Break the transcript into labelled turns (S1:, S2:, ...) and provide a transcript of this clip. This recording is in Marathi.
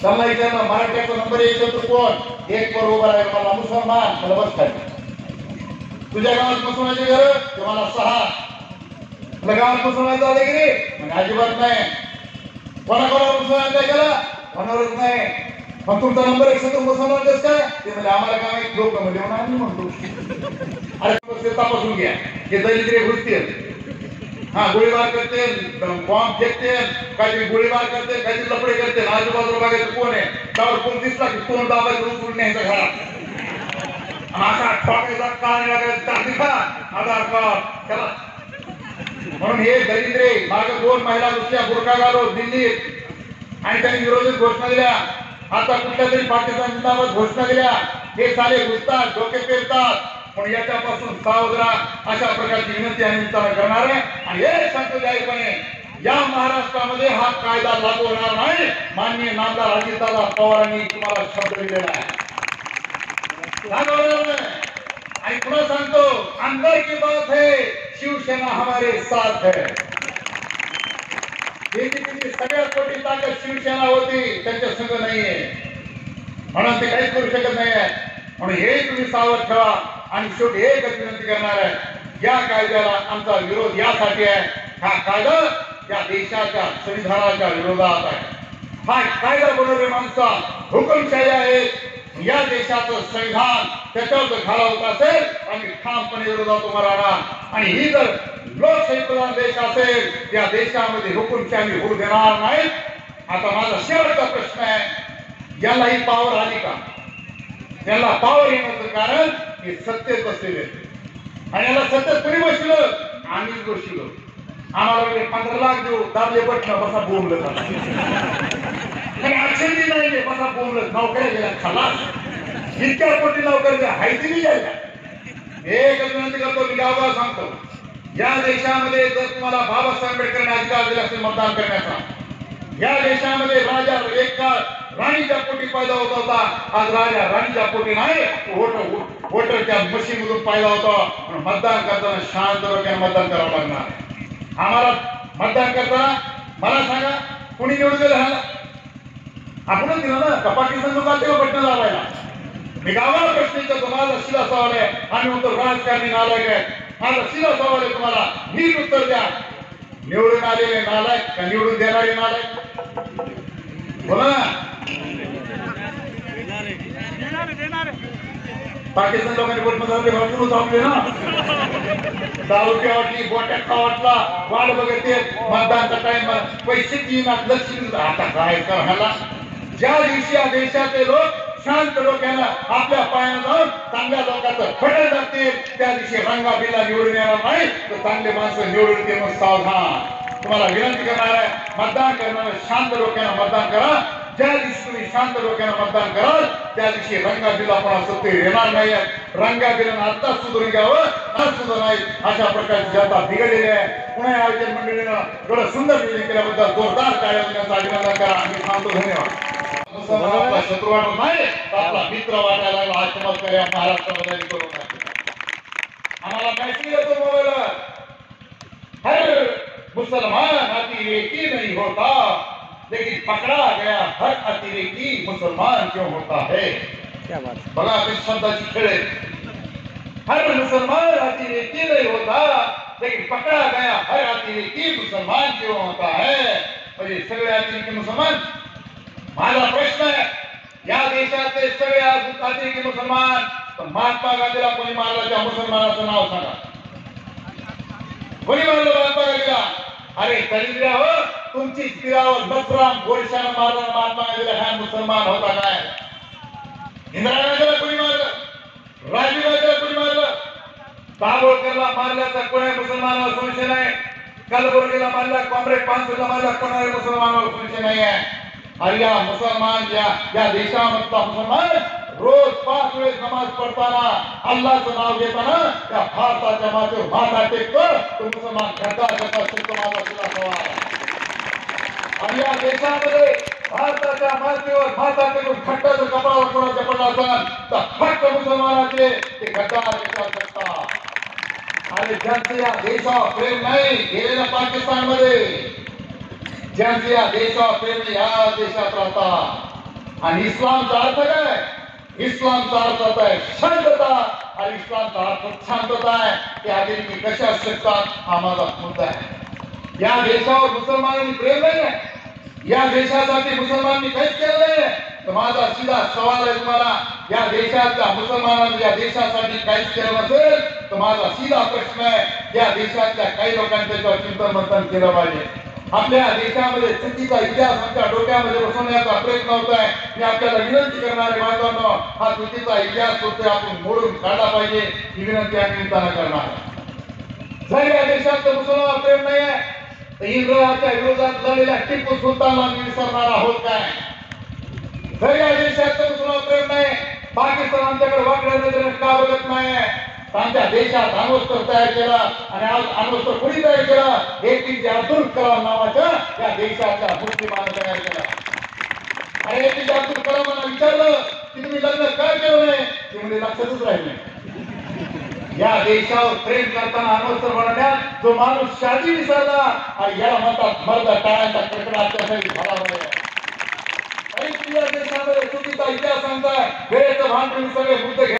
S1: त्यांना विचारलं मराठ्याचा नंबर 1 शत्रू कोण? एक वर उभा आहे मला मुसलमान, मला बस खाली. तुझ्या गावात मुसलमानाची घर ते मला 6. तुला गावात मुसलमान झाले की रे? म्हणजे अजिबात नाही. कोणाकोणावर मुसलमान काय केला? कोणावरच नाही. मग तुमचा नंबर 1 शत्रू मुसलमान कसं काय? ते म्हणजे आम्हाला काय माहिती, लोक म्हणजे आम्ही म्हणतो. अरे तपासून घ्या, हे दलिद्र गोष्टी आहेत. हा गोळीबार करते, बॉम्ब फेकते, काहीतरी गोळीबार करते, काहीतरी लफडे करते. आजूबाजूला बघायचं कोण आहे, त्यावर कोण दिसला की कोण दाबायचं उचलून न्यायचं घरात. असा ठोकायचा कान लागायचा आधार कार्ड त्याला. म्हणून हे दरिद्रे मागे 2 महिला दुसऱ्या बुरखा घालो दिल्लीत आणि त्यांनी विरोधी घोषणा दिल्या. आता कुठल्या तरी पाकिस्तान जिंदाबाद घोषणा दिल्या. हे सारे घुसतात, डोके पेरतात. पण याच्यापासून सावध राहा, अशा प्रकारची विनंती आम्ही करणार आहे. आणि हे सांगतो जाहीरपणे, या महाराष्ट्रामध्ये हा कायदा लागू होणार नाही. माननीय नामदार अजितदादा पवारांनी तुम्हाला शब्द दिलेला आहे. आणि पुन्हा सांगतो, अंदर की बात है, शिवसेना हमारे साथ है. सगळ्यात मोठी ताकद शिवसेना होती, त्यांच्या संघ नाहीये. म्हणून ते काहीच करू शकत नाहीये. म्हणून हे तुम्ही सावध ठेवा. आणि शेवटी एकच विनंती करणार आहे, या कायद्याला आमचा विरोध यासाठी आहे, हा कायदा या देशाच्या संविधानाच्या विरोधात आहे. हा कायदा बनवले माणसा हुकुमशाही आहे. या देशाचं संविधान त्याच्यावर घालवत असेल आम्ही ठामपणे विरोधात उभा राहणार. आणि ही जर लोकशाही प्रधान देश असेल, या देशामध्ये हुकुमशाही होऊ देणार नाही. आता माझा शेवटचा प्रश्न आहे, याला ही पावर आली का? याला पावर येण्याचं कारण हे सत्तेत बसलेले आणि याला सत्तेत कोणी बसलं? आम्हीच बसलो. आम्हाला 15 लाख देऊ, दाबले बटणं बसा बोंबलं अक्षर नाही बसा बोंबलं. नोकऱ्या गेल्या खलास. इतक्या कोटी नोकऱ्या हायती नाही यायला. एकच विनंती करतो, मी गावगाव सांगतो, या देशामध्ये जर तुम्हाला बाबासाहेब आंबेडकरांनी अधिकार दिला असेल मतदान करण्याचा, या देशामध्ये राजा एक काळ राणीच्या पोटी पैदा होत होता. आज राजा राणीच्या पोटी नाही, वोटरच्या मशीन मधून पैदा होतो. मतदान करताना शांत डोक्याने मतदान करावं लागणार. आम्हाला मतदान करताना मला सांगा, कोणी निवडून दिलं? आपणच दिलं ना. कपाटी संघ तेव्हा बटणं लावायला. मी गावाला प्रश्न विचारतो, माझा शिला सवाल आहे. आम्ही म्हणतो राजकारणी नालायक आहे. माझा शिला सवाल आहे तुम्हाला, नीट उत्तर द्या. निवडून आलेले नालायक का निवडून देणारे नालायक? बोला ना. पाकिस्तान लोकांनी बोलून थांबले ना. दारूच्या वाटली, बोट्याचा वाटला, वाढ बघते मतदानचा टाइम, पैसे देणार, लक्ष आता काय करायला. ज्या दिवशी या देशाचे लोक शांत डोक्यानं आपल्या पायानं जाऊन चांगल्या लोकांचं फटल जातील, त्या दिवशी रंगा बिल्ला निवडून येणार नाही, तर चांगले माणसं निवडून येते. मग सावधान. तुम्हाला विनंती करणार आहे, मतदान करणार शांत डोक्यानं मतदान करा. ज्या दिवशी तुम्ही शांत डोक्यानं मतदान कराल, त्या दिवशी रंगा बिल्ला पण सत्य येणार नाही. रंगा बिल्लानं आत्ताच सुधारून घ्यावं, आज सुद्धा नाही. अशा प्रकारची जनता बिघडलेली आहे. पुणे आयोजन मंडळीनं एवढं सुंदर नियोजन केल्याबद्दल जोरदार टाळ्या वाजवण्याचं अभिनंदन करा. मी सांगतो धन्यवाद. आपला शत्रू वाटत नाही, आपला मित्र वाटायला लागला. हा चमत्कार या महाराष्ट्रामध्ये करून आम्हाला मेसेज येतो मोबाईलवर, हर मुसलमान अतिरेकी नहीं होता, लेकिन पकड़ा गया हर अतिरेकी मुसलमान क्यों होता है. क्या बात. बघा ते शब्दाची खेळ आहे. हर मुसलमान अतिरेकी नहीं होता, लेकिन पकड़ा गया हर अतिरेकी मुसलमान क्यों होता है. म्हणजे सगळे अतिरेकी मुसलमान. माझा प्रश्न आहे, या देशातले सगळे अतिरेकी मुसलमान, महात्मा गांधीला कोणी मारलं? त्या मुसलमानाचं नाव सांगा. कोणी मारलं महात्मा गांधीला? अरे दलिद्र हो, तुमची स्त्रीवर बसराम गोरशानं मारलं महात्मा गांधीला. हा मुसलमान होता काय? इंदिरा गांधीला कोणी मारलं? राजीव गांधीला कोणी मारलं? दाभोळकरला मारल्याचा कोणी मुसलमानावर संशय नाही. कलबुर्गीला मारला, कॉम्रेड पानसरेला मारला, कोणाला मुसलमानावर संशय नाही आहे. अरे या मुसलमान, या देशामधला मुसलमान रोज 5 वेळेस नमाज पडताना, अल्लाहचं नाव घेताना त्या भारताच्या मातेवर माथा टेकतो. तो मुसलमान गद्दार करता माझा सुद्धा सवाल. आणि या देशामध्ये भारताच्या मातेवर माथा टेकून खट्टाचं कपडावर कोणाच्या पडला असेल तर फक्त मुसलमानाचे ते गद्दार करतात. आणि ज्यांचं या देशावर प्रेम नाही, गेलेल्या पाकिस्तानमध्ये ज्यांचे या देशावर प्रेम या देशात राहतात, आणि इस्लामचा अर्थ काय? इस्लामचा अर्थ होता आहे शांतता, आणि इस्लामचा अर्थ शांतता आहे. ते अमेरिकी कशा शकतात हा माझा मुद्दा आहे. या देशावर मुसलमानांनी प्रेम नाही, या देशासाठी मुसलमानांनी काहीच केलं नाही. तर माझा सीधा सवाल आहे तुम्हाला, या देशाच्या मुसलमानांनी या देशासाठी काहीच केलं नसेल तर माझा सीधा प्रश्न आहे, या देशातल्या काही लोकांनी त्याच्यावर चिंतन मंथन केलं पाहिजे. आपल्या देशामध्ये चुकीचा इतिहास आमच्या डोक्यामध्ये बसवण्याचा प्रयत्न होत आहे. मी आपल्याला विनंती करणारे बांधवांनो, हा चुकीचा इतिहास होतोय आपण मोडून काढला पाहिजे, ही विनंती आम्ही निमित्तानं करणार. जर या देशात मुसलमान प्रेम नाही आहे तर इंग्रजांच्या विरोधात लढलेल्या टिपू सुलतानला मी विसरणार आहोत काय? जर या देशात मुसलमान प्रेम नाही, पाकिस्तान आमच्याकडे वाकड्या नजरेने का बघत नाही? आमच्या देशात अण्वस्त्र तयार केला, आणि आज अण्वस्त्र कोणी तयार केला? एपीजे अब्दुल कलाम नावाच्या या देशाच्या बुद्धिमानाने तयार केला. आणि एपीजे अब्दुल कलामांना विचारलं की तुम्ही लग्न का केलं नाही, ते म्हणजे लक्षातच राहिले. या देशावर प्रेम करताना अण्वस्त्र बनवण्यात जो माणूस शादी विसरला, आणि याला म्हणतात मर्द टाळ्यांचा कडकडाट झाला म्हणे. देशामध्ये चुकीचा इतिहास सांगताय, वेळेचं भान ठेवून सगळे मुद्दे